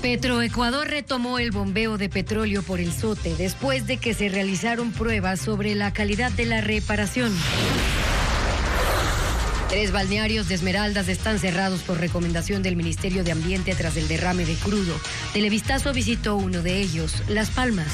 Petroecuador retomó el bombeo de petróleo por el Sote después de que se realizaron pruebas sobre la calidad de la reparación. 3 balnearios de Esmeraldas están cerrados por recomendación del Ministerio de Ambiente tras el derrame de crudo. Televistazo visitó uno de ellos, Las Palmas.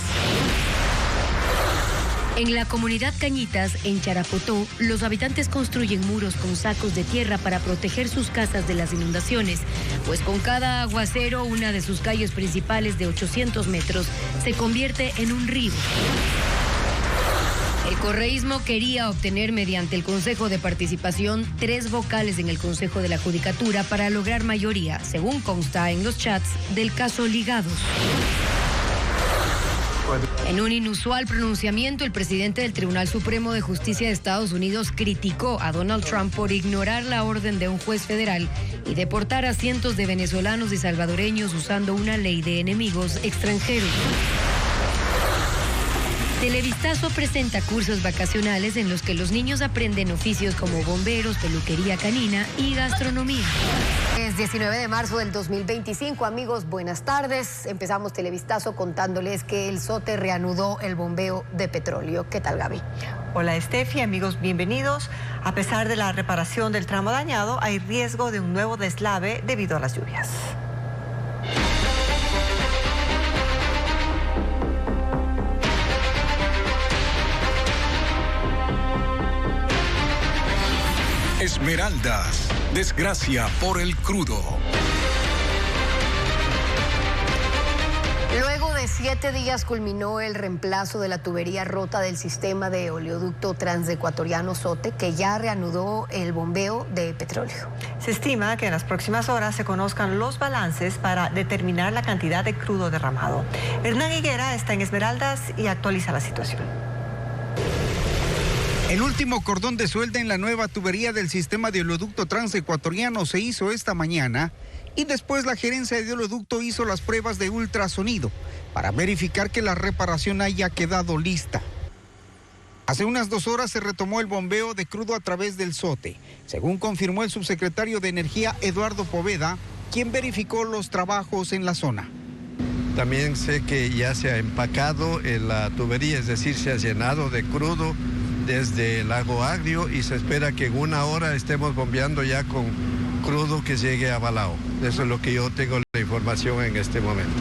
En la comunidad Cañitas, en Charapotó, los habitantes construyen muros con sacos de tierra para proteger sus casas de las inundaciones, pues con cada aguacero una de sus calles principales de 800 metros se convierte en un río. El correísmo quería obtener mediante el Consejo de Participación 3 vocales en el Consejo de la Judicatura para lograr mayoría, según consta en los chats del caso Ligados. En un inusual pronunciamiento, el presidente del Tribunal Supremo de Justicia de Estados Unidos criticó a Donald Trump por ignorar la orden de un juez federal y deportar a cientos de venezolanos y salvadoreños usando una ley de enemigos extranjeros. Televistazo presenta cursos vacacionales en los que los niños aprenden oficios como bomberos, peluquería canina y gastronomía. Es 19 de marzo del 2025, amigos, buenas tardes. Empezamos Televistazo contándoles que el Sote reanudó el bombeo de petróleo. ¿Qué tal, Gaby? Hola, Estefi, amigos, bienvenidos. A pesar de la reparación del tramo dañado, hay riesgo de un nuevo deslave debido a las lluvias. Esmeraldas, desgracia por el crudo. Luego de 7 días culminó el reemplazo de la tubería rota del sistema de oleoducto transecuatoriano Sote, que ya reanudó el bombeo de petróleo. Se estima que en las próximas horas se conozcan los balances para determinar la cantidad de crudo derramado. Hernán Higuera está en Esmeraldas y actualiza la situación. El último cordón de suelda en la nueva tubería del sistema de oleoducto transecuatoriano se hizo esta mañana y después la gerencia de oleoducto hizo las pruebas de ultrasonido para verificar que la reparación haya quedado lista. Hace unas 2 horas se retomó el bombeo de crudo a través del Sote, según confirmó el subsecretario de Energía Eduardo Poveda, quien verificó los trabajos en la zona. También sé que ya se ha empacado la tubería, es decir, se ha llenado de crudo desde el lago Agrio y se espera que en 1 hora estemos bombeando ya con crudo que llegue a Balao. Eso es lo que yo tengo la información en este momento.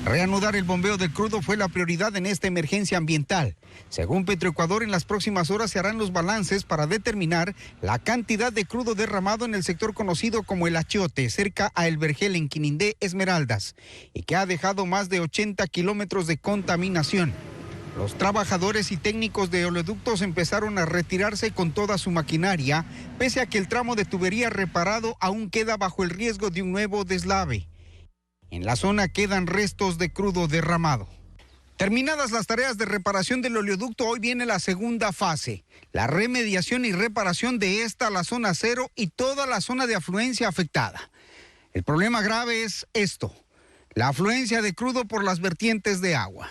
Reanudar el bombeo del crudo fue la prioridad en esta emergencia ambiental. Según Petroecuador, en las próximas horas se harán los balances para determinar la cantidad de crudo derramado en el sector conocido como El Achiote, cerca a El Vergel en Quinindé, Esmeraldas, y que ha dejado más de 80 kilómetros de contaminación. Los trabajadores y técnicos de oleoductos empezaron a retirarse con toda su maquinaria, pese a que el tramo de tubería reparado aún queda bajo el riesgo de un nuevo deslave. En la zona quedan restos de crudo derramado. Terminadas las tareas de reparación del oleoducto, hoy viene la segunda fase, la remediación y reparación de la zona cero y toda la zona de afluencia afectada. El problema grave es esto, la afluencia de crudo por las vertientes de agua.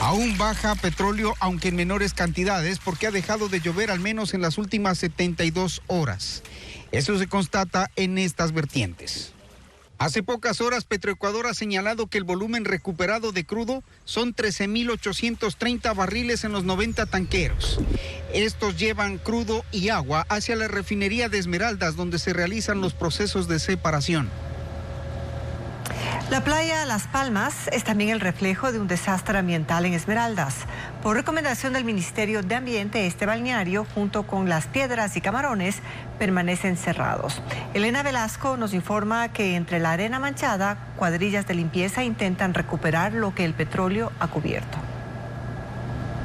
Aún baja petróleo, aunque en menores cantidades, porque ha dejado de llover al menos en las últimas 72 horas. Eso se constata en estas vertientes. Hace pocas horas, Petroecuador ha señalado que el volumen recuperado de crudo son 13.830 barriles en los 90 tanqueros. Estos llevan crudo y agua hacia la refinería de Esmeraldas, donde se realizan los procesos de separación. La playa Las Palmas es también el reflejo de un desastre ambiental en Esmeraldas. Por recomendación del Ministerio de Ambiente, este balneario, junto con Las Piedras y Camarones, permanecen cerrados. Elena Velasco nos informa que entre la arena manchada, cuadrillas de limpieza intentan recuperar lo que el petróleo ha cubierto.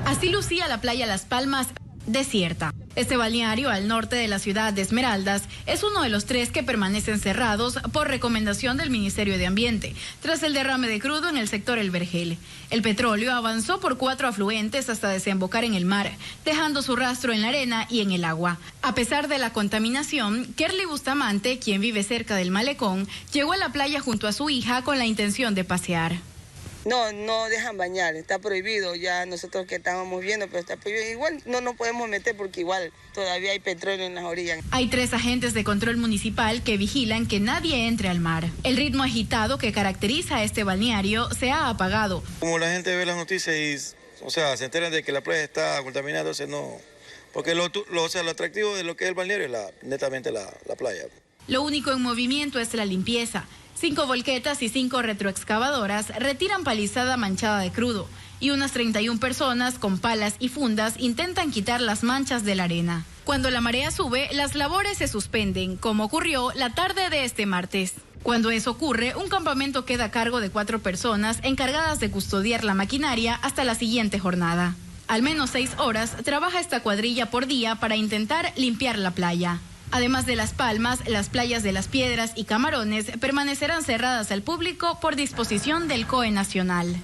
Así lucía la playa Las Palmas, desierta. Este balneario al norte de la ciudad de Esmeraldas es uno de los 3 que permanecen cerrados por recomendación del Ministerio de Ambiente, tras el derrame de crudo en el sector El Vergel. El petróleo avanzó por 4 afluentes hasta desembocar en el mar, dejando su rastro en la arena y en el agua. A pesar de la contaminación, Kerly Bustamante, quien vive cerca del malecón, llegó a la playa junto a su hija con la intención de pasear. No dejan bañar, está prohibido. Ya nosotros que estábamos viendo, pero está prohibido. Igual no nos podemos meter porque igual todavía hay petróleo en las orillas. Hay 3 agentes de control municipal que vigilan que nadie entre al mar. El ritmo agitado que caracteriza a este balneario se ha apagado. Como la gente ve las noticias y, se enteran de que la playa está contaminada, entonces no... Porque lo atractivo de lo que es el balneario es netamente la playa. Lo único en movimiento es la limpieza. 5 volquetas y 5 retroexcavadoras retiran palizada manchada de crudo y unas 31 personas con palas y fundas intentan quitar las manchas de la arena. Cuando la marea sube, las labores se suspenden, como ocurrió la tarde de este martes. Cuando eso ocurre, un campamento queda a cargo de 4 personas encargadas de custodiar la maquinaria hasta la siguiente jornada. Al menos 6 horas trabaja esta cuadrilla por día para intentar limpiar la playa. Además de Las Palmas, las playas de Las Piedras y Camarones permanecerán cerradas al público por disposición del COE Nacional.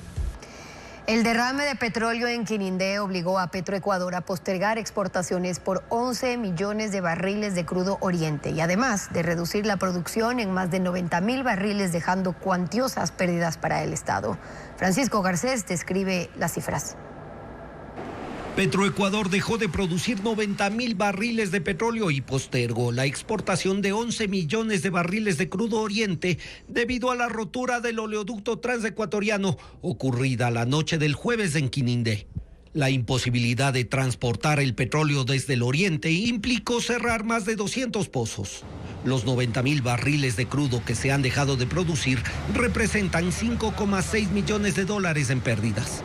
El derrame de petróleo en Quinindé obligó a Petroecuador a postergar exportaciones por 11 millones de barriles de crudo Oriente y además de reducir la producción en más de 90.000 barriles, dejando cuantiosas pérdidas para el Estado. Francisco Garcés describe las cifras. Petroecuador dejó de producir 90.000 barriles de petróleo y postergó la exportación de 11 millones de barriles de crudo Oriente debido a la rotura del oleoducto transecuatoriano ocurrida la noche del jueves en Quinindé. La imposibilidad de transportar el petróleo desde el Oriente implicó cerrar más de 200 pozos. Los 90.000 barriles de crudo que se han dejado de producir representan $5,6 millones en pérdidas.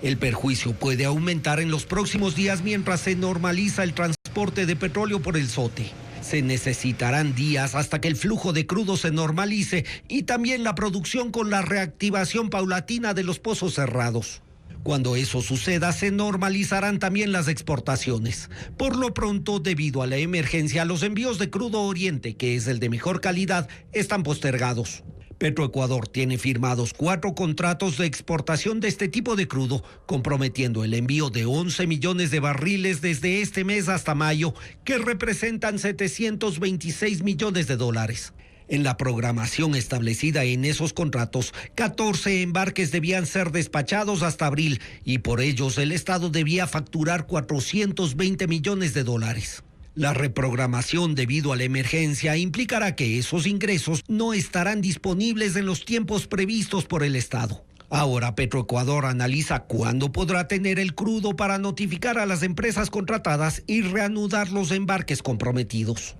El perjuicio puede aumentar en los próximos días mientras se normaliza el transporte de petróleo por el SOTE. Se necesitarán días hasta que el flujo de crudo se normalice y también la producción con la reactivación paulatina de los pozos cerrados. Cuando eso suceda, se normalizarán también las exportaciones. Por lo pronto, debido a la emergencia, los envíos de crudo Oriente, que es el de mejor calidad, están postergados. Petroecuador tiene firmados 4 contratos de exportación de este tipo de crudo, comprometiendo el envío de 11 millones de barriles desde este mes hasta mayo, que representan $726 millones. En la programación establecida en esos contratos, 14 embarques debían ser despachados hasta abril y por ellos el Estado debía facturar $420 millones. La reprogramación debido a la emergencia implicará que esos ingresos no estarán disponibles en los tiempos previstos por el Estado. Ahora Petroecuador analiza cuándo podrá tener el crudo para notificar a las empresas contratadas y reanudar los embarques comprometidos.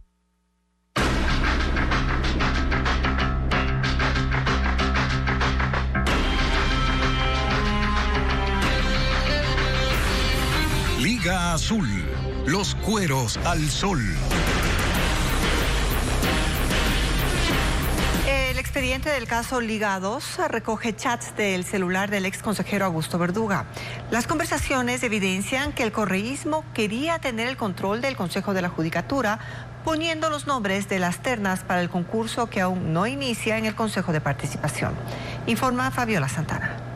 Liga Azul. Los cueros al sol. El expediente del caso Liga 2 recoge chats del celular del ex consejero Augusto Verduga. Las conversaciones evidencian que el correísmo quería tener el control del Consejo de la Judicatura, poniendo los nombres de las ternas para el concurso que aún no inicia en el Consejo de Participación. Informa Fabiola Santana.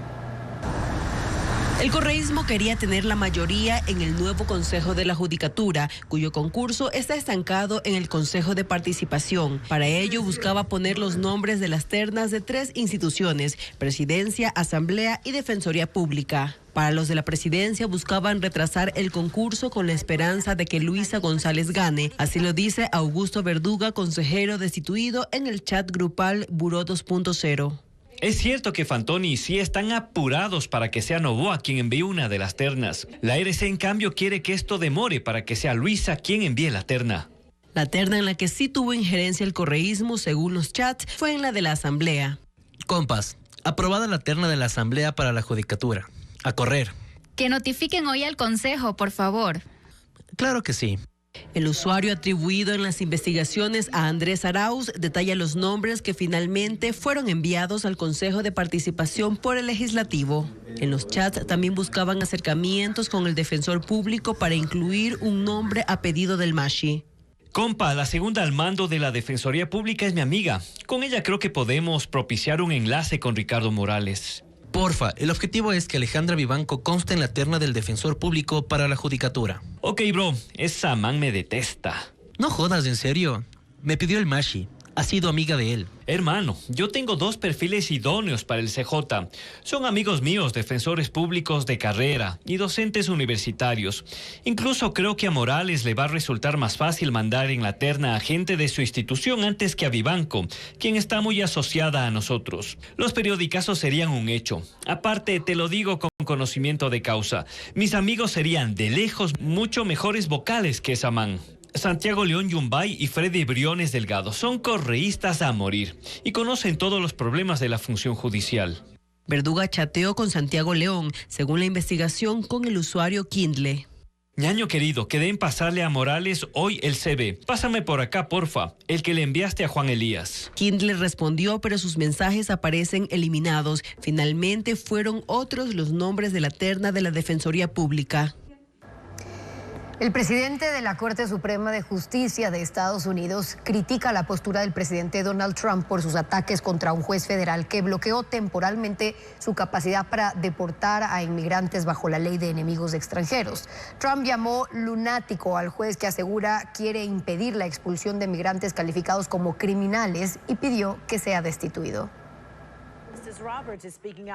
El correísmo quería tener la mayoría en el nuevo Consejo de la Judicatura, cuyo concurso está estancado en el Consejo de Participación. Para ello buscaba poner los nombres de las ternas de 3 instituciones: Presidencia, Asamblea y Defensoría Pública. Para los de la presidencia buscaban retrasar el concurso con la esperanza de que Luisa González gane. Así lo dice Augusto Verduga, consejero destituido en el chat grupal Buró 2.0. Es cierto que Fantoni y sí están apurados para que sea Novoa quien envíe una de las ternas. La RC, en cambio, quiere que esto demore para que sea Luisa quien envíe la terna. La terna en la que sí tuvo injerencia el correísmo, según los chats, fue en la de la Asamblea. Compas, aprobada la terna de la Asamblea para la Judicatura. A correr. Que notifiquen hoy al Consejo, por favor. Claro que sí. El usuario atribuido en las investigaciones a Andrés Arauz detalla los nombres que finalmente fueron enviados al Consejo de Participación por el Legislativo. En los chats también buscaban acercamientos con el defensor público para incluir un nombre a pedido del Mashi. Compa, la segunda al mando de la Defensoría Pública es mi amiga. Con ella creo que podemos propiciar un enlace con Ricardo Morales. Porfa, el objetivo es que Alejandra Vivanco conste en la terna del defensor público para la Judicatura. Ok, bro, esa man me detesta. No jodas, en serio. Me pidió el Mashi. ha sido amiga de él. Hermano, yo tengo 2 perfiles idóneos para el CJ. Son amigos míos, defensores públicos de carrera y docentes universitarios. Incluso creo que a Morales le va a resultar más fácil mandar en la terna a gente de su institución antes que a Vivanco, quien está muy asociada a nosotros. Los periodicazos serían un hecho. Aparte, te lo digo con conocimiento de causa. Mis amigos serían de lejos mucho mejores vocales que esa man. Santiago León Yumbay y Freddy Briones Delgado son correístas a morir y conocen todos los problemas de la función judicial. Verduga chateó con Santiago León, según la investigación, con el usuario Kindle. Ñaño querido, quedé en pasarle a Morales hoy el CV. Pásame por acá, porfa, el que le enviaste a Juan Elías. Kindle respondió, pero sus mensajes aparecen eliminados. Finalmente fueron otros los nombres de la terna de la Defensoría Pública. El presidente de la Corte Suprema de Justicia de Estados Unidos critica la postura del presidente Donald Trump por sus ataques contra un juez federal que bloqueó temporalmente su capacidad para deportar a inmigrantes bajo la ley de enemigos extranjeros. Trump llamó lunático al juez que asegura quiere impedir la expulsión de migrantes calificados como criminales y pidió que sea destituido.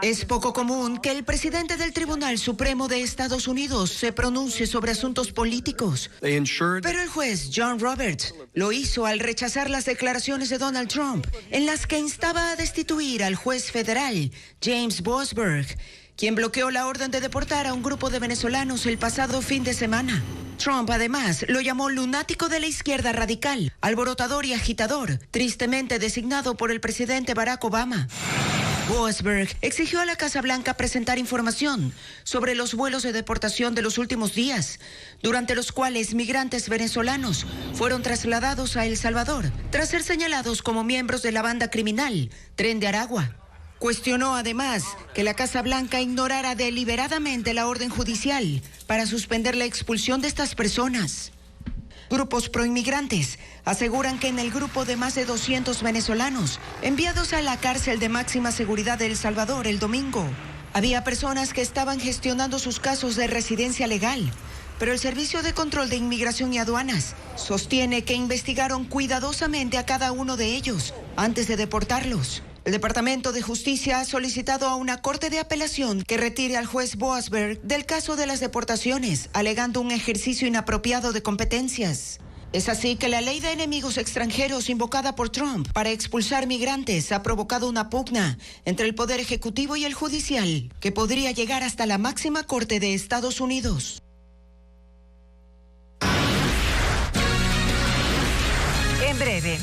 Es poco común que el presidente del Tribunal Supremo de Estados Unidos se pronuncie sobre asuntos políticos. Pero el juez John Roberts lo hizo al rechazar las declaraciones de Donald Trump, en las que instaba a destituir al juez federal James Boasberg, quien bloqueó la orden de deportar a un grupo de venezolanos el pasado fin de semana. Trump además lo llamó lunático de la izquierda radical, alborotador y agitador, tristemente designado por el presidente Barack Obama. Boasberg exigió a la Casa Blanca presentar información sobre los vuelos de deportación de los últimos días, durante los cuales migrantes venezolanos fueron trasladados a El Salvador, tras ser señalados como miembros de la banda criminal Tren de Aragua. Cuestionó además que la Casa Blanca ignorara deliberadamente la orden judicial para suspender la expulsión de estas personas. Grupos proinmigrantes aseguran que en el grupo de más de 200 venezolanos enviados a la cárcel de máxima seguridad de El Salvador el domingo, había personas que estaban gestionando sus casos de residencia legal, pero el Servicio de Control de Inmigración y Aduanas sostiene que investigaron cuidadosamente a cada uno de ellos antes de deportarlos. El Departamento de Justicia ha solicitado a una corte de apelación que retire al juez Boasberg del caso de las deportaciones, alegando un ejercicio inapropiado de competencias. Es así que la ley de enemigos extranjeros invocada por Trump para expulsar migrantes ha provocado una pugna entre el Poder Ejecutivo y el Judicial, que podría llegar hasta la máxima corte de Estados Unidos. En breve,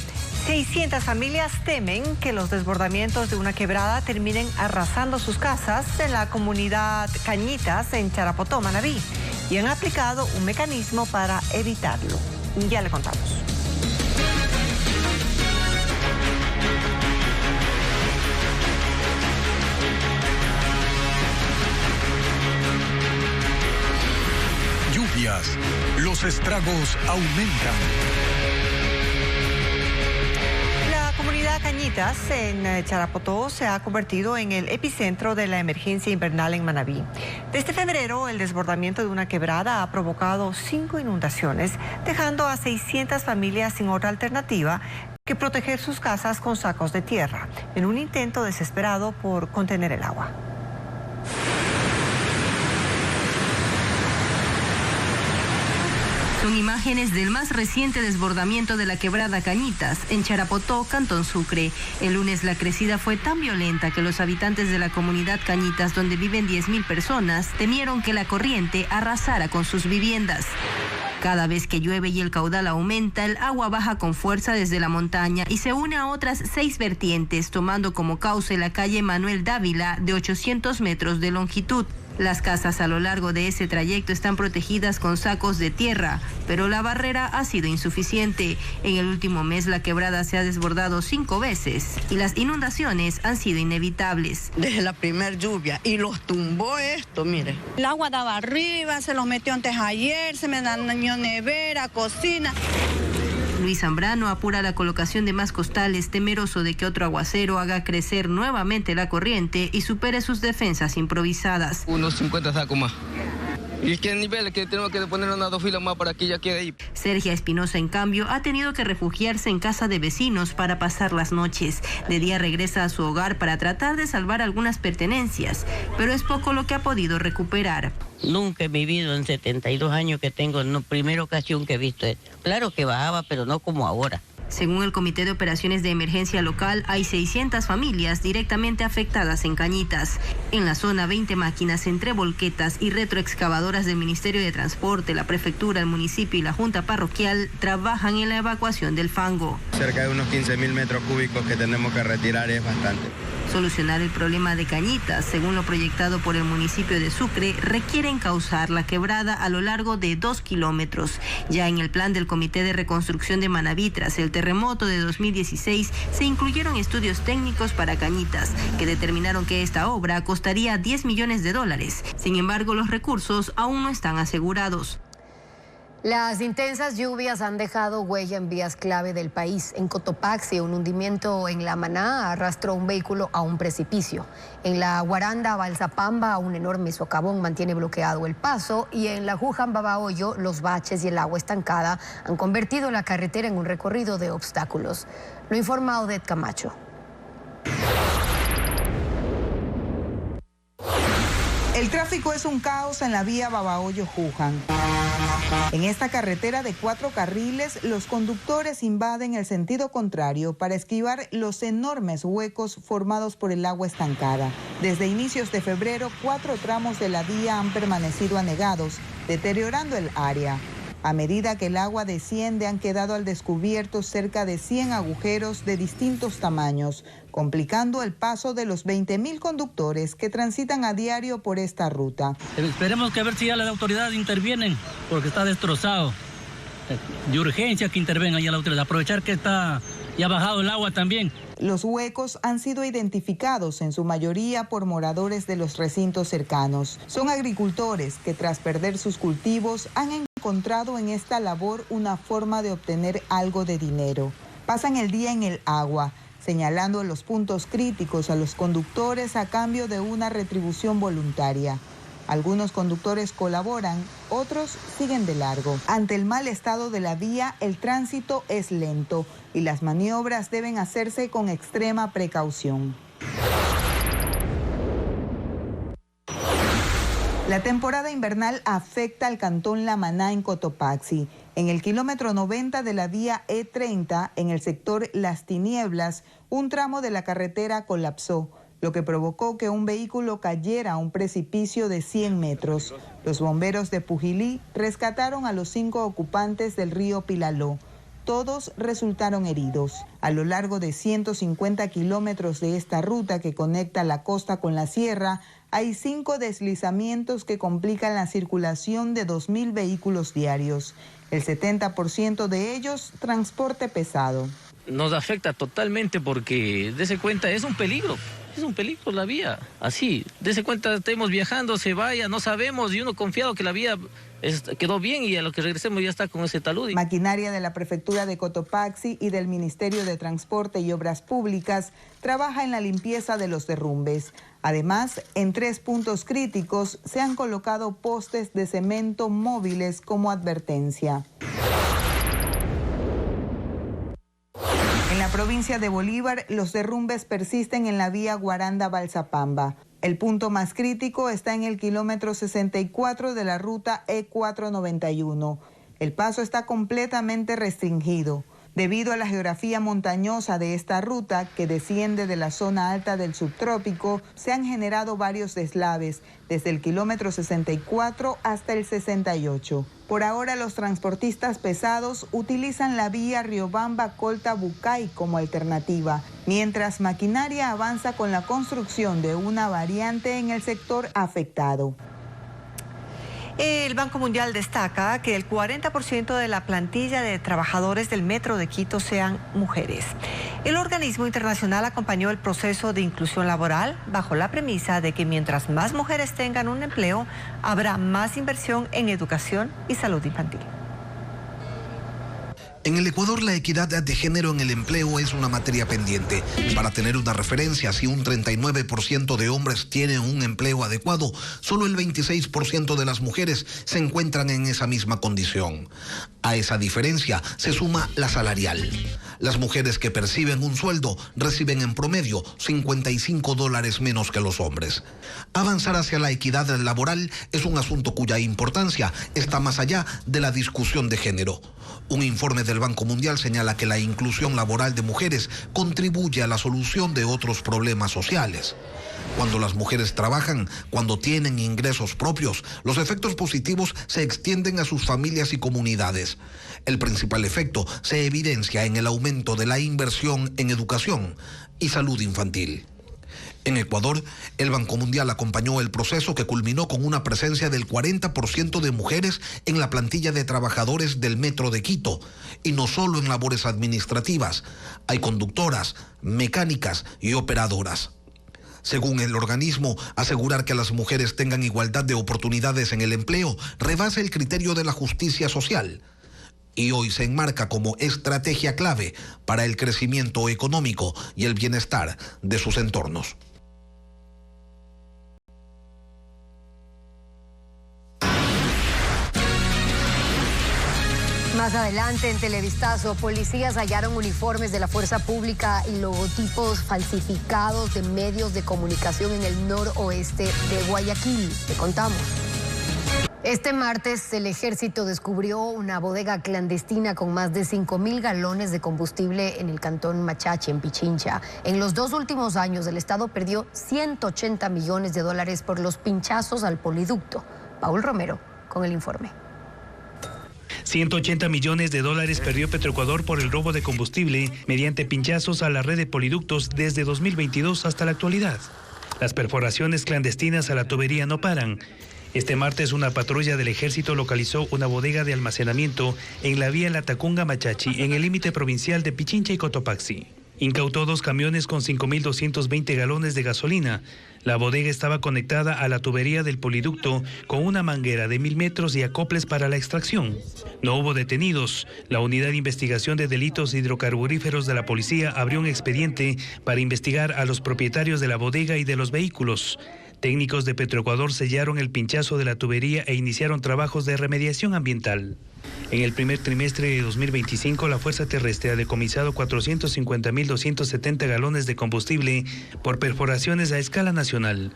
600 familias temen que los desbordamientos de una quebrada terminen arrasando sus casas en la comunidad Cañitas, en Charapotó, Manabí, y han aplicado un mecanismo para evitarlo. Ya le contamos. Lluvias, los estragos aumentan. La comunidad Cañitas en Charapotó se ha convertido en el epicentro de la emergencia invernal en Manabí. Desde febrero, el desbordamiento de una quebrada ha provocado 5 inundaciones, dejando a 600 familias sin otra alternativa que proteger sus casas con sacos de tierra, en un intento desesperado por contener el agua. Son imágenes del más reciente desbordamiento de la quebrada Cañitas, en Charapotó, Cantón Sucre. El lunes la crecida fue tan violenta que los habitantes de la comunidad Cañitas, donde viven 10.000 personas, temieron que la corriente arrasara con sus viviendas. Cada vez que llueve y el caudal aumenta, el agua baja con fuerza desde la montaña y se une a otras 6 vertientes, tomando como cauce la calle Manuel Dávila, de 800 metros de longitud. Las casas a lo largo de ese trayecto están protegidas con sacos de tierra, pero la barrera ha sido insuficiente. En el último mes la quebrada se ha desbordado 5 veces y las inundaciones han sido inevitables. Desde la primera lluvia y los tumbó esto, mire. El agua daba arriba, se los metió antes ayer, se me dañó nevera, cocina. Luis Zambrano apura la colocación de más costales, temeroso de que otro aguacero haga crecer nuevamente la corriente y supere sus defensas improvisadas. Unos 50 sacos más. ¿Y qué nivel? Que tenemos que poner unas 2 filas más para que ella quede ahí. Sergia Espinosa, en cambio, ha tenido que refugiarse en casa de vecinos para pasar las noches. De día regresa a su hogar para tratar de salvar algunas pertenencias, pero es poco lo que ha podido recuperar. Nunca he vivido en 72 años que tengo, no, primera ocasión que he visto esto. Claro que bajaba, pero no como ahora. Según el Comité de Operaciones de Emergencia Local, hay 600 familias directamente afectadas en Cañitas. En la zona, 20 máquinas entre volquetas y retroexcavadoras del Ministerio de Transporte, la Prefectura, el municipio y la Junta Parroquial trabajan en la evacuación del fango. Cerca de unos 15.000 metros cúbicos que tenemos que retirar es bastante. Solucionar el problema de Cañitas, según lo proyectado por el municipio de Sucre, requiere encauzar la quebrada a lo largo de 2 kilómetros. Ya en el plan del Comité de Reconstrucción de Manabí, tras el terremoto de 2016, se incluyeron estudios técnicos para Cañitas, que determinaron que esta obra costaría $10 millones. Sin embargo, los recursos aún no están asegurados. Las intensas lluvias han dejado huella en vías clave del país. En Cotopaxi, un hundimiento en la Maná arrastró un vehículo a un precipicio. En la Guaranda, Balsapamba, un enorme socavón mantiene bloqueado el paso. Y en la Juján, Babahoyo, los baches y el agua estancada han convertido la carretera en un recorrido de obstáculos. Lo informa Odette Camacho. El tráfico es un caos en la vía Babahoyo-Juján. En esta carretera de 4 carriles, los conductores invaden el sentido contrario para esquivar los enormes huecos formados por el agua estancada. Desde inicios de febrero, 4 tramos de la vía han permanecido anegados, deteriorando el área. A medida que el agua desciende, han quedado al descubierto cerca de 100 agujeros de distintos tamaños, complicando el paso de los 20.000 conductores que transitan a diario por esta ruta. Esperemos que a ver si ya las autoridades intervienen, porque está destrozado. De urgencia que intervengan ya las autoridades, aprovechar que está ya bajado el agua también. Los huecos han sido identificados en su mayoría por moradores de los recintos cercanos. Son agricultores que tras perder sus cultivos han encontrado en esta labor una forma de obtener algo de dinero. Pasan el día en el agua, señalando los puntos críticos a los conductores a cambio de una retribución voluntaria. Algunos conductores colaboran, otros siguen de largo. Ante el mal estado de la vía, el tránsito es lento y las maniobras deben hacerse con extrema precaución. La temporada invernal afecta al cantón La Maná en Cotopaxi. En el kilómetro 90 de la vía E30, en el sector Las Tinieblas, un tramo de la carretera colapsó, lo que provocó que un vehículo cayera a un precipicio de 100 metros. Los bomberos de Pujilí rescataron a los 5 ocupantes del río Pilaló. Todos resultaron heridos. A lo largo de 150 kilómetros de esta ruta que conecta la costa con la sierra, hay 5 deslizamientos que complican la circulación de 2.000 vehículos diarios. El 70% de ellos, transporte pesado. Nos afecta totalmente porque, dese cuenta, es un peligro la vía. Así, dese cuenta, estemos viajando, se vaya, no sabemos, y uno confiado que la vía quedó bien y a lo que regresemos ya está con ese talud. Maquinaria de la Prefectura de Cotopaxi y del Ministerio de Transporte y Obras Públicas trabaja en la limpieza de los derrumbes. Además, en 3 puntos críticos se han colocado postes de cemento móviles como advertencia. En la provincia de Bolívar, los derrumbes persisten en la vía Guaranda-Balsapamba. El punto más crítico está en el kilómetro 64 de la ruta E491. El paso está completamente restringido. Debido a la geografía montañosa de esta ruta, que desciende de la zona alta del subtrópico, se han generado varios deslaves, desde el kilómetro 64 hasta el 68. Por ahora, los transportistas pesados utilizan la vía Riobamba-Colta-Bucay como alternativa, mientras maquinaria avanza con la construcción de una variante en el sector afectado. El Banco Mundial destaca que el 40% de la plantilla de trabajadores del Metro de Quito sean mujeres. El organismo internacional acompañó el proceso de inclusión laboral bajo la premisa de que mientras más mujeres tengan un empleo, habrá más inversión en educación y salud infantil. En el Ecuador, la equidad de género en el empleo es una materia pendiente. Para tener una referencia, si un 39% de hombres tienen un empleo adecuado, solo el 26% de las mujeres se encuentran en esa misma condición. A esa diferencia se suma la salarial. Las mujeres que perciben un sueldo reciben en promedio $55 menos que los hombres. Avanzar hacia la equidad laboral es un asunto cuya importancia está más allá de la discusión de género. Un informe del Banco Mundial señala que la inclusión laboral de mujeres contribuye a la solución de otros problemas sociales. Cuando las mujeres trabajan, cuando tienen ingresos propios, los efectos positivos se extienden a sus familias y comunidades. El principal efecto se evidencia en el aumento de la inversión en educación y salud infantil. En Ecuador, el Banco Mundial acompañó el proceso que culminó con una presencia del 40% de mujeres en la plantilla de trabajadores del Metro de Quito, y no solo en labores administrativas. Hay conductoras, mecánicas y operadoras. Según el organismo, asegurar que las mujeres tengan igualdad de oportunidades en el empleo rebasa el criterio de la justicia social y hoy se enmarca como estrategia clave para el crecimiento económico y el bienestar de sus entornos. Más adelante, en Televistazo, policías hallaron uniformes de la fuerza pública y logotipos falsificados de medios de comunicación en el noroeste de Guayaquil. Te contamos. Este martes, el ejército descubrió una bodega clandestina con más de 5.000 galones de combustible en el cantón Machachi, en Pichincha. En los 2 últimos años, el Estado perdió $180 millones por los pinchazos al poliducto. Paul Romero con el informe. $180 millones perdió Petroecuador por el robo de combustible mediante pinchazos a la red de poliductos desde 2022 hasta la actualidad. Las perforaciones clandestinas a la tubería no paran. Este martes, una patrulla del ejército localizó una bodega de almacenamiento en la vía Latacunga-Machachi, en el límite provincial de Pichincha y Cotopaxi. Incautó 2 camiones con 5.220 galones de gasolina. La bodega estaba conectada a la tubería del poliducto con una manguera de 1.000 metros y acoples para la extracción. No hubo detenidos. La Unidad de Investigación de Delitos Hidrocarburíferos de la policía abrió un expediente para investigar a los propietarios de la bodega y de los vehículos. Técnicos de Petroecuador sellaron el pinchazo de la tubería e iniciaron trabajos de remediación ambiental. En el primer trimestre de 2025, la Fuerza Terrestre ha decomisado 450.270 galones de combustible por perforaciones a escala nacional.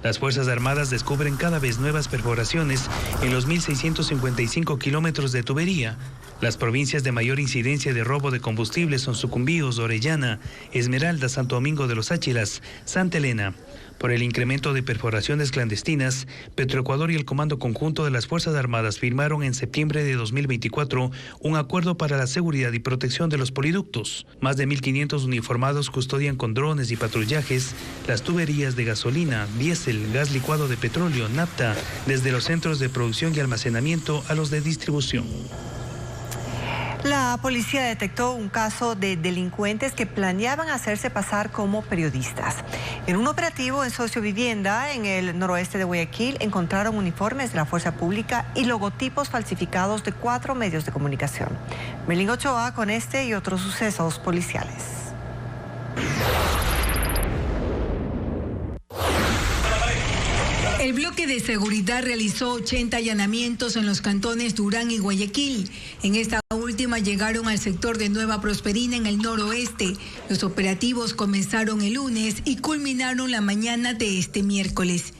Las Fuerzas Armadas descubren cada vez nuevas perforaciones en los 1.655 kilómetros de tubería. Las provincias de mayor incidencia de robo de combustible son Sucumbíos, Orellana, Esmeralda, Santo Domingo de los Áchilas, Santa Elena. Por el incremento de perforaciones clandestinas, Petroecuador y el Comando Conjunto de las Fuerzas Armadas firmaron en septiembre de 2024 un acuerdo para la seguridad y protección de los poliductos. Más de 1.500 uniformados custodian con drones y patrullajes las tuberías de gasolina, diésel, gas licuado de petróleo, nafta, desde los centros de producción y almacenamiento a los de distribución. La policía detectó un caso de delincuentes que planeaban hacerse pasar como periodistas. En un operativo en Sociovivienda, en el noroeste de Guayaquil, encontraron uniformes de la fuerza pública y logotipos falsificados de 4 medios de comunicación. Melín Ochoa con este y otros sucesos policiales. El bloque de seguridad realizó 80 allanamientos en los cantones Durán y Guayaquil. En esta última llegaron al sector de Nueva Prosperina en el noroeste. Los operativos comenzaron el lunes y culminaron la mañana de este miércoles.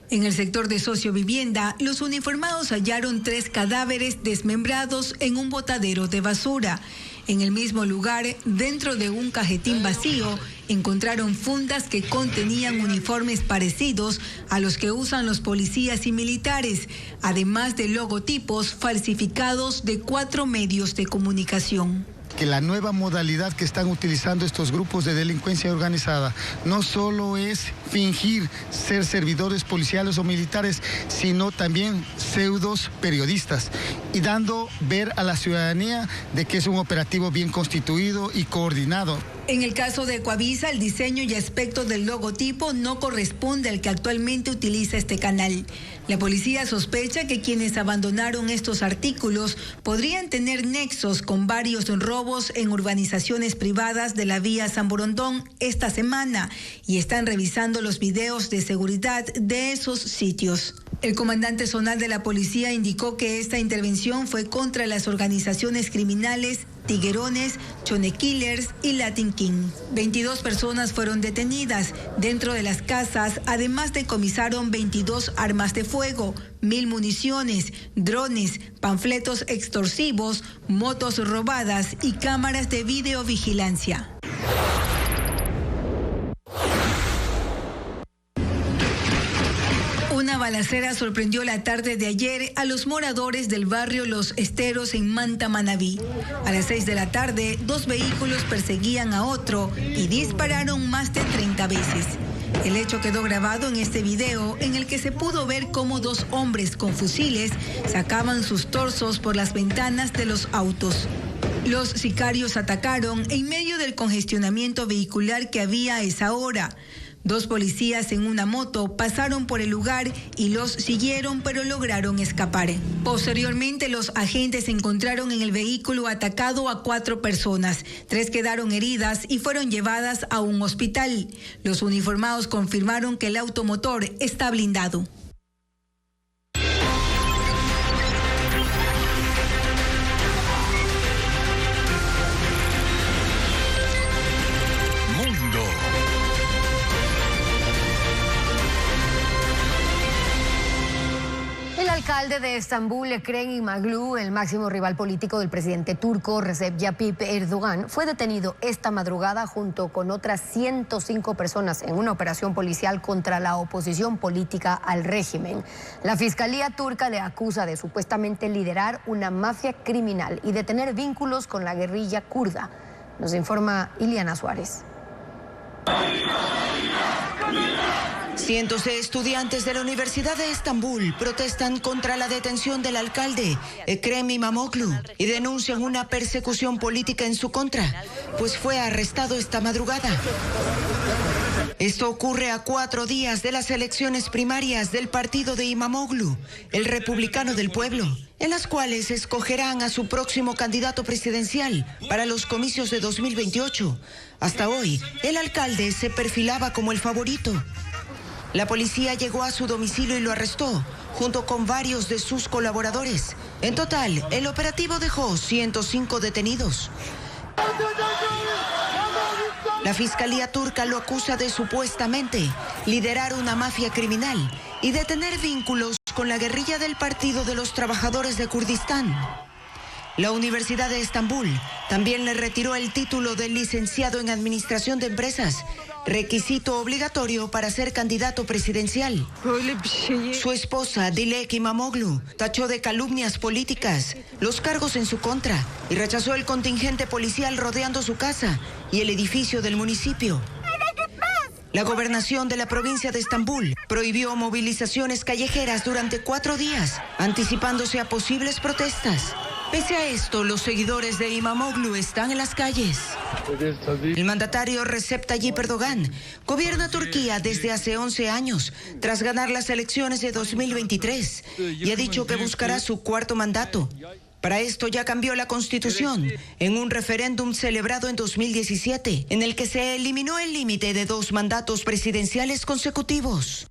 En el sector de Sociovivienda, los uniformados hallaron 3 cadáveres desmembrados en un botadero de basura. En el mismo lugar, dentro de un cajetín vacío, encontraron fundas que contenían uniformes parecidos a los que usan los policías y militares, además de logotipos falsificados de 4 medios de comunicación. Que la nueva modalidad que están utilizando estos grupos de delincuencia organizada no solo es fingir ser servidores policiales o militares, sino también pseudos periodistas, y dando ver a la ciudadanía de que es un operativo bien constituido y coordinado. En el caso de Ecuavisa, el diseño y aspecto del logotipo no corresponde al que actualmente utiliza este canal. La policía sospecha que quienes abandonaron estos artículos podrían tener nexos con varios robos en urbanizaciones privadas de la vía San Borondón esta semana y están revisando los videos de seguridad de esos sitios. El comandante zonal de la policía indicó que esta intervención fue contra las organizaciones criminales Tiguerones, Chone Killers y Latin King. 22 personas fueron detenidas. Dentro de las casas, además decomisaron 22 armas de fuego, 1,000 municiones, drones, panfletos extorsivos, motos robadas y cámaras de videovigilancia. Una balacera sorprendió la tarde de ayer a los moradores del barrio Los Esteros en Manta, Manabí. A las 6 de la tarde, 2 vehículos perseguían a otro y dispararon más de 30 veces. El hecho quedó grabado en este video en el que se pudo ver cómo 2 hombres con fusiles sacaban sus torsos por las ventanas de los autos. Los sicarios atacaron en medio del congestionamiento vehicular que había a esa hora. 2 policías en una moto pasaron por el lugar y los siguieron, pero lograron escapar. Posteriormente, los agentes encontraron en el vehículo atacado a 4 personas. 3 quedaron heridas y fueron llevadas a un hospital. Los uniformados confirmaron que el automotor está blindado. El alcalde de Estambul, Ekrem İmamoğlu, el máximo rival político del presidente turco Recep Tayyip Erdogan, fue detenido esta madrugada junto con otras 105 personas en una operación policial contra la oposición política al régimen. La fiscalía turca le acusa de supuestamente liderar una mafia criminal y de tener vínculos con la guerrilla kurda. Nos informa Iliana Suárez. Cientos de estudiantes de la Universidad de Estambul protestan contra la detención del alcalde Ekrem İmamoğlu y denuncian una persecución política en su contra, pues fue arrestado esta madrugada. Esto ocurre a 4 días de las elecciones primarias del partido de İmamoğlu, el Republicano del Pueblo, en las cuales escogerán a su próximo candidato presidencial para los comicios de 2028. Hasta hoy, el alcalde se perfilaba como el favorito. La policía llegó a su domicilio y lo arrestó, junto con varios de sus colaboradores. En total, el operativo dejó 105 detenidos. La fiscalía turca lo acusa de supuestamente liderar una mafia criminal y de tener vínculos con la guerrilla del Partido de los Trabajadores de Kurdistán. La Universidad de Estambul también le retiró el título de licenciado en Administración de Empresas, requisito obligatorio para ser candidato presidencial. Su esposa, Dilek İmamoğlu, tachó de calumnias políticas los cargos en su contra y rechazó el contingente policial rodeando su casa y el edificio del municipio. La gobernación de la provincia de Estambul prohibió movilizaciones callejeras durante 4 días, anticipándose a posibles protestas. Pese a esto, los seguidores de İmamoğlu están en las calles. El mandatario Recep Tayyip Erdogan gobierna Turquía desde hace 11 años, tras ganar las elecciones de 2023, y ha dicho que buscará su 4º mandato. Para esto ya cambió la constitución en un referéndum celebrado en 2017, en el que se eliminó el límite de 2 mandatos presidenciales consecutivos.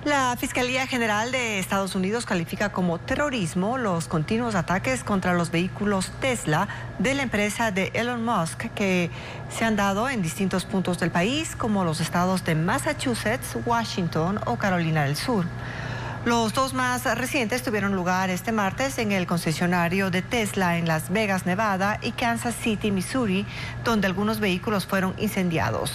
La Fiscalía General de Estados Unidos califica como terrorismo los continuos ataques contra los vehículos Tesla de la empresa de Elon Musk que se han dado en distintos puntos del país, como los estados de Massachusetts, Washington o Carolina del Sur. Los 2 más recientes tuvieron lugar este martes en el concesionario de Tesla en Las Vegas, Nevada y Kansas City, Missouri, donde algunos vehículos fueron incendiados.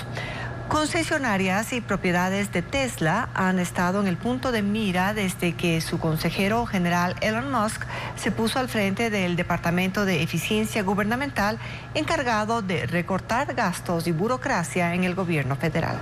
Concesionarias y propiedades de Tesla han estado en el punto de mira desde que su consejero general Elon Musk se puso al frente del Departamento de Eficiencia Gubernamental encargado de recortar gastos y burocracia en el gobierno federal.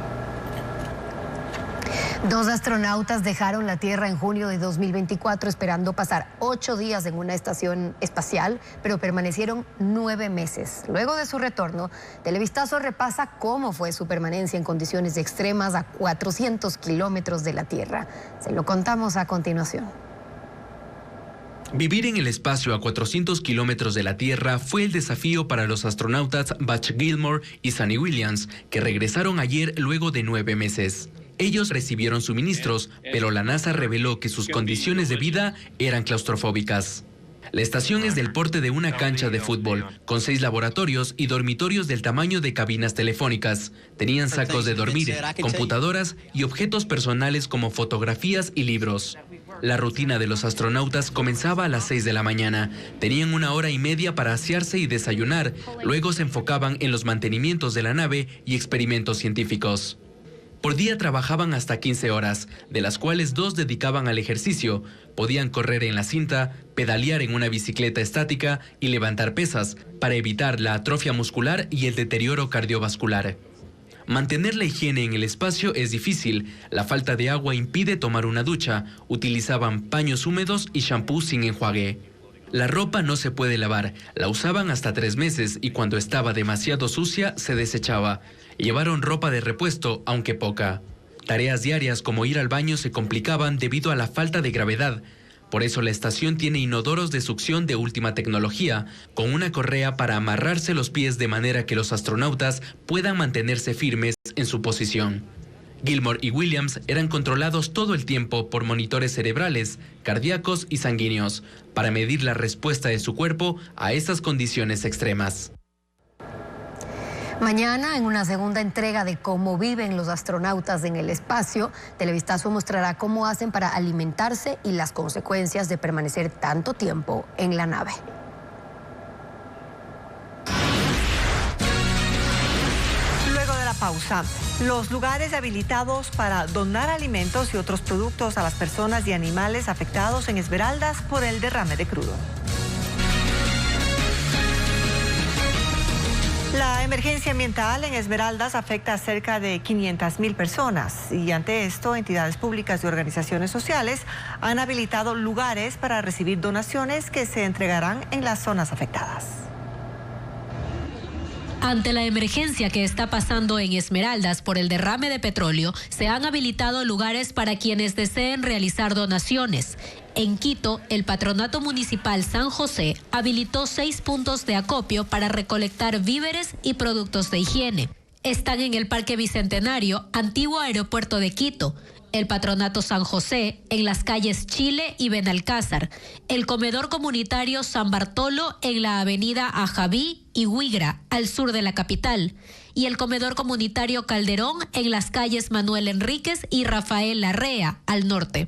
2 astronautas dejaron la Tierra en junio de 2024 esperando pasar 8 días en una estación espacial, pero permanecieron 9 meses. Luego de su retorno, Televistazo repasa cómo fue su permanencia en condiciones extremas a 400 kilómetros de la Tierra. Se lo contamos a continuación. Vivir en el espacio a 400 kilómetros de la Tierra fue el desafío para los astronautas Butch Gilmore y Suni Williams, que regresaron ayer luego de 9 meses. Ellos recibieron suministros, pero la NASA reveló que sus condiciones de vida eran claustrofóbicas. La estación es del porte de una cancha de fútbol, con 6 laboratorios y dormitorios del tamaño de cabinas telefónicas. Tenían sacos de dormir, computadoras y objetos personales como fotografías y libros. La rutina de los astronautas comenzaba a las 6 de la mañana. Tenían 1 hora y media para asearse y desayunar. Luego se enfocaban en los mantenimientos de la nave y experimentos científicos. Por día trabajaban hasta 15 horas, de las cuales 2 dedicaban al ejercicio. Podían correr en la cinta, pedalear en una bicicleta estática y levantar pesas para evitar la atrofia muscular y el deterioro cardiovascular. Mantener la higiene en el espacio es difícil. La falta de agua impide tomar una ducha. Utilizaban paños húmedos y shampoo sin enjuague. La ropa no se puede lavar. La usaban hasta 3 meses y cuando estaba demasiado sucia se desechaba. Llevaron ropa de repuesto, aunque poca. Tareas diarias como ir al baño se complicaban debido a la falta de gravedad. Por eso la estación tiene inodoros de succión de última tecnología, con una correa para amarrarse los pies de manera que los astronautas puedan mantenerse firmes en su posición. Gilmore y Williams eran controlados todo el tiempo por monitores cerebrales, cardíacos y sanguíneos, para medir la respuesta de su cuerpo a estas condiciones extremas. Mañana, en una segunda entrega de cómo viven los astronautas en el espacio, Televistazo mostrará cómo hacen para alimentarse y las consecuencias de permanecer tanto tiempo en la nave. Luego de la pausa, los lugares habilitados para donar alimentos y otros productos a las personas y animales afectados en Esmeraldas por el derrame de crudo. La emergencia ambiental en Esmeraldas afecta a cerca de 500,000 personas y ante esto entidades públicas y organizaciones sociales han habilitado lugares para recibir donaciones que se entregarán en las zonas afectadas. Ante la emergencia que está pasando en Esmeraldas por el derrame de petróleo, se han habilitado lugares para quienes deseen realizar donaciones. En Quito, el Patronato Municipal San José habilitó 6 puntos de acopio para recolectar víveres y productos de higiene. Están en el Parque Bicentenario, antiguo aeropuerto de Quito, el Patronato San José, en las calles Chile y Benalcázar, el Comedor Comunitario San Bartolo en la avenida Ajaví y Huigra, al sur de la capital, y el Comedor Comunitario Calderón en las calles Manuel Enríquez y Rafael Larrea, al norte.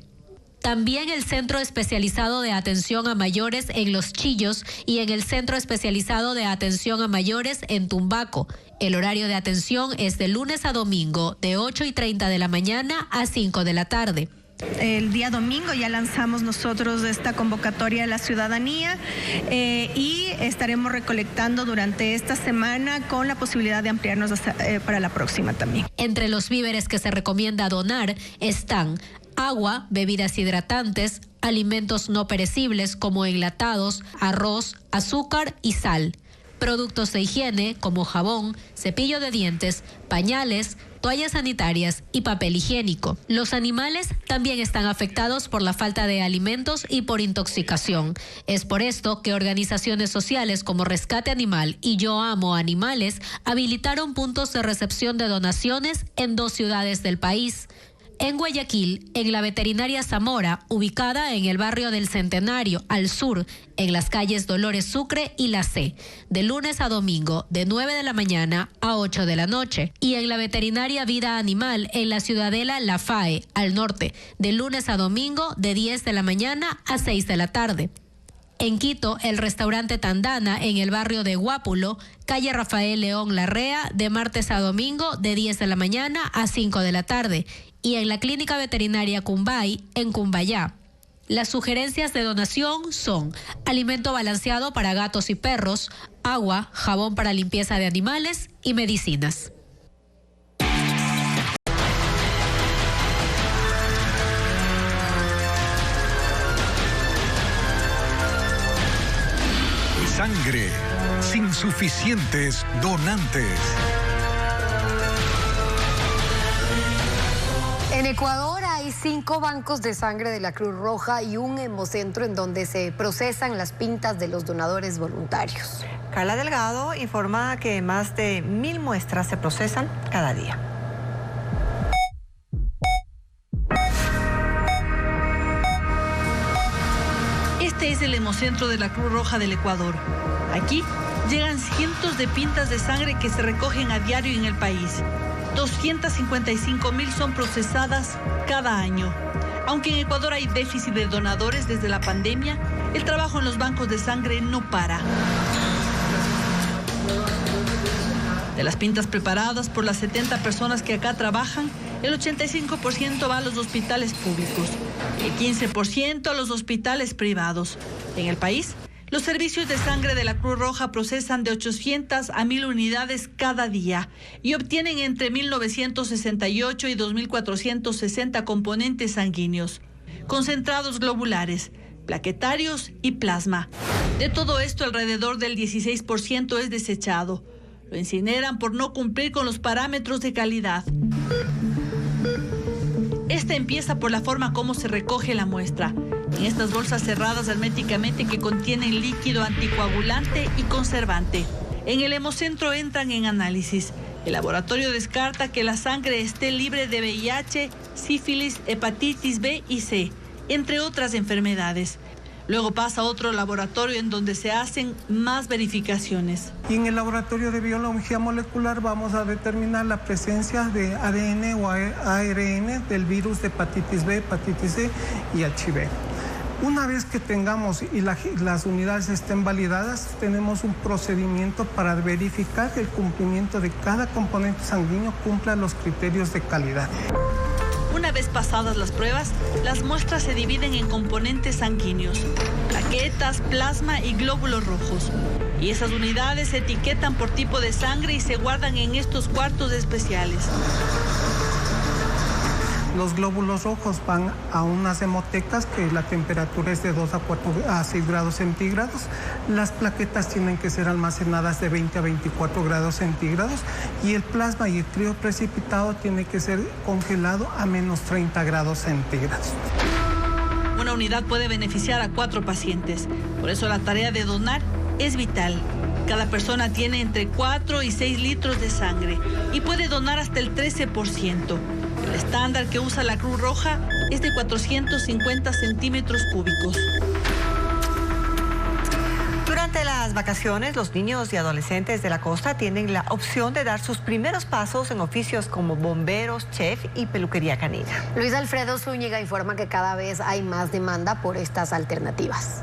También el Centro Especializado de Atención a Mayores en Los Chillos y en el Centro Especializado de Atención a Mayores en Tumbaco. El horario de atención es de lunes a domingo, de 8:30 de la mañana a 5 de la tarde. El día domingo ya lanzamos nosotros esta convocatoria a la ciudadanía y estaremos recolectando durante esta semana con la posibilidad de ampliarnos para la próxima también. Entre los víveres que se recomienda donar están agua, bebidas hidratantes, alimentos no perecibles como enlatados, arroz, azúcar y sal, productos de higiene como jabón, cepillo de dientes, pañales, toallas sanitarias y papel higiénico. Los animales también están afectados por la falta de alimentos y por intoxicación. Es por esto que organizaciones sociales como Rescate Animal y Yo Amo Animales habilitaron puntos de recepción de donaciones en 2 ciudades del país. En Guayaquil, en la Veterinaria Zamora, ubicada en el barrio del Centenario, al sur, en las calles Dolores Sucre y La C, de lunes a domingo, de 9 de la mañana a 8 de la noche. Y en la Veterinaria Vida Animal, en la Ciudadela La Fae, al norte, de lunes a domingo, de 10 de la mañana a 6 de la tarde. En Quito, el restaurante Tandana, en el barrio de Guápulo, calle Rafael León Larrea, de martes a domingo, de 10 de la mañana a 5 de la tarde. Y en la Clínica Veterinaria Cumbay, en Cumbayá. Las sugerencias de donación son alimento balanceado para gatos y perros, agua, jabón para limpieza de animales y medicinas. sangre sin suficientes donantes. En Ecuador hay 5 bancos de sangre de la Cruz Roja y un hemocentro en donde se procesan las pintas de los donadores voluntarios. Carla Delgado informa que más de 1000 muestras se procesan cada día. Este es el hemocentro de la Cruz Roja del Ecuador. Aquí llegan cientos de pintas de sangre que se recogen a diario en el país. 255,000 son procesadas cada año. Aunque en Ecuador hay déficit de donadores desde la pandemia, el trabajo en los bancos de sangre no para. De las pintas preparadas por las 70 personas que acá trabajan, el 85% va a los hospitales públicos, el 15% a los hospitales privados. En el país, los servicios de sangre de la Cruz Roja procesan de 800 a 1000 unidades cada día y obtienen entre 1968 y 2460 componentes sanguíneos, concentrados globulares, plaquetarios y plasma. De todo esto, alrededor del 16% es desechado. Lo incineran por no cumplir con los parámetros de calidad. Esta empieza por la forma como se recoge la muestra, en estas bolsas cerradas herméticamente que contienen líquido anticoagulante y conservante. En el hemocentro entran en análisis. El laboratorio descarta que la sangre esté libre de VIH, sífilis, hepatitis B y C, entre otras enfermedades. Luego pasa a otro laboratorio en donde se hacen más verificaciones. Y en el laboratorio de biología molecular vamos a determinar la presencia de ADN o ARN del virus de hepatitis B, hepatitis C y HIV. Una vez que tengamos y las unidades estén validadas, tenemos un procedimiento para verificar que el cumplimiento de cada componente sanguíneo cumpla los criterios de calidad. Una vez pasadas las pruebas, las muestras se dividen en componentes sanguíneos, plaquetas, plasma y glóbulos rojos. Y esas unidades se etiquetan por tipo de sangre y se guardan en estos cuartos especiales. Los glóbulos rojos van a unas hemotecas que la temperatura es de 2 a 6 grados centígrados. Las plaquetas tienen que ser almacenadas de 20 a 24 grados centígrados y el plasma y el crioprecipitado tiene que ser congelado a menos 30 grados centígrados. Una unidad puede beneficiar a 4 pacientes. Por eso la tarea de donar es vital. Cada persona tiene entre 4 y 6 litros de sangre y puede donar hasta el 13%. El estándar que usa la Cruz Roja es de 450 centímetros cúbicos. Durante las vacaciones, los niños y adolescentes de la costa tienen la opción de dar sus primeros pasos en oficios como bomberos, chef y peluquería canina. Luis Alfredo Zúñiga informa que cada vez hay más demanda por estas alternativas.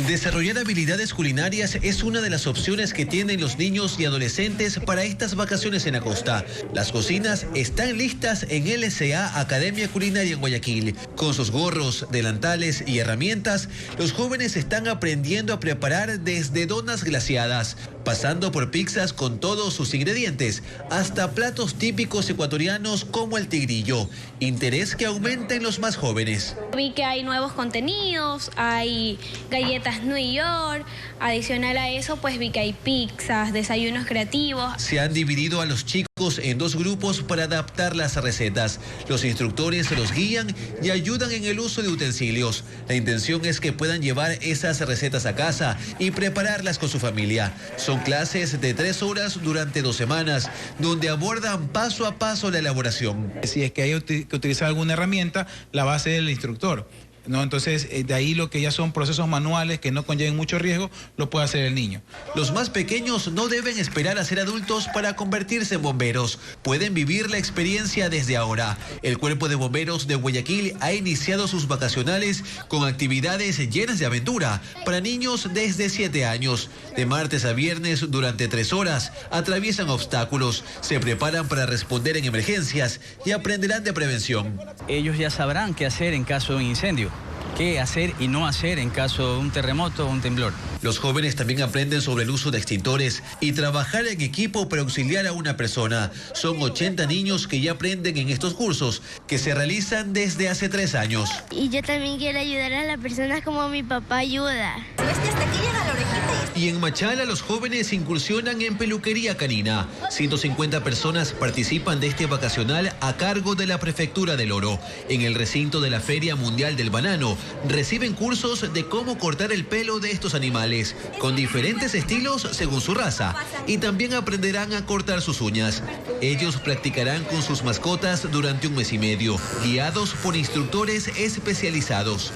Desarrollar habilidades culinarias es una de las opciones que tienen los niños y adolescentes para estas vacaciones en la costa. Las cocinas están listas en LSA Academia Culinaria en Guayaquil. Con sus gorros, delantales y herramientas, los jóvenes están aprendiendo a preparar desde donas glaseadas, pasando por pizzas con todos sus ingredientes, hasta platos típicos ecuatorianos como el tigrillo. Interés que aumenta en los más jóvenes. Vi que hay nuevos contenidos, hay galletas New York, adicional a eso pues vi que hay pizzas, desayunos creativos. Se han dividido a los chicos en 2 grupos para adaptar las recetas. Los instructores los guían y ayudan en el uso de utensilios. La intención es que puedan llevar esas recetas a casa y prepararlas con su familia. Son clases de 3 horas durante 2 semanas, donde abordan paso a paso la elaboración. Si es que hay que utilizar alguna herramienta, la va a hacer el instructor, ¿no? Entonces, de ahí lo que ya son procesos manuales que no conlleven mucho riesgo, lo puede hacer el niño. Los más pequeños no deben esperar a ser adultos para convertirse en bomberos. Pueden vivir la experiencia desde ahora. El Cuerpo de Bomberos de Guayaquil ha iniciado sus vacacionales con actividades llenas de aventura para niños desde 7 años. De martes a viernes, durante 3 horas, atraviesan obstáculos, se preparan para responder en emergencias y aprenderán de prevención. Ellos ya sabrán qué hacer en caso de un incendio. qué hacer y no hacer en caso de un terremoto o un temblor. Los jóvenes también aprenden sobre el uso de extintores y trabajar en equipo para auxiliar a una persona. Son 80 niños que ya aprenden en estos cursos, que se realizan desde hace 3 años. Y yo también quiero ayudar a las personas como mi papá ayuda. Hasta aquí llega la orejita. Y en Machala los jóvenes incursionan en peluquería canina. 150 personas participan de este vacacional a cargo de la Prefectura del Oro. En el recinto de la Feria Mundial del Banano reciben cursos de cómo cortar el pelo de estos animales, con diferentes estilos según su raza. Y también aprenderán a cortar sus uñas. Ellos practicarán con sus mascotas durante 1 mes y medio, guiados por instructores especializados.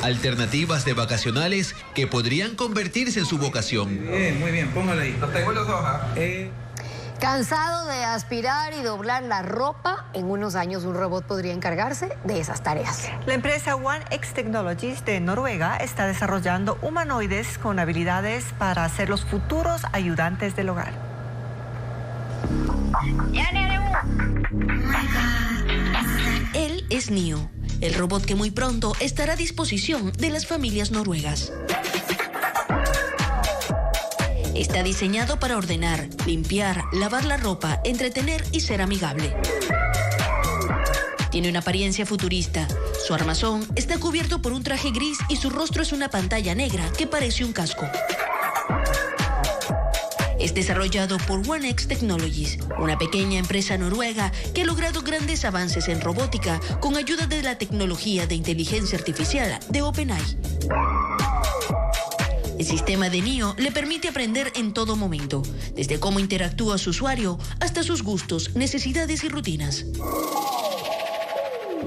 Alternativas de vacacionales que podrían convertirse en su vocación. Muy bien, póngalo ahí. Los tengo los dos. Cansado de aspirar y doblar la ropa, en unos años un robot podría encargarse de esas tareas. La empresa OneX Technologies de Noruega está desarrollando humanoides con habilidades para ser los futuros ayudantes del hogar. Él es Nio, el robot que muy pronto estará a disposición de las familias noruegas. Está diseñado para ordenar, limpiar, lavar la ropa, entretener y ser amigable. Tiene una apariencia futurista. Su armazón está cubierto por un traje gris y su rostro es una pantalla negra que parece un casco. Es desarrollado por OneX Technologies, una pequeña empresa noruega que ha logrado grandes avances en robótica con ayuda de la tecnología de inteligencia artificial de OpenAI. El sistema de Nio le permite aprender en todo momento, desde cómo interactúa su usuario hasta sus gustos, necesidades y rutinas.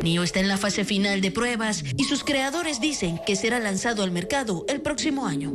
Nio está en la fase final de pruebas y sus creadores dicen que será lanzado al mercado el próximo año.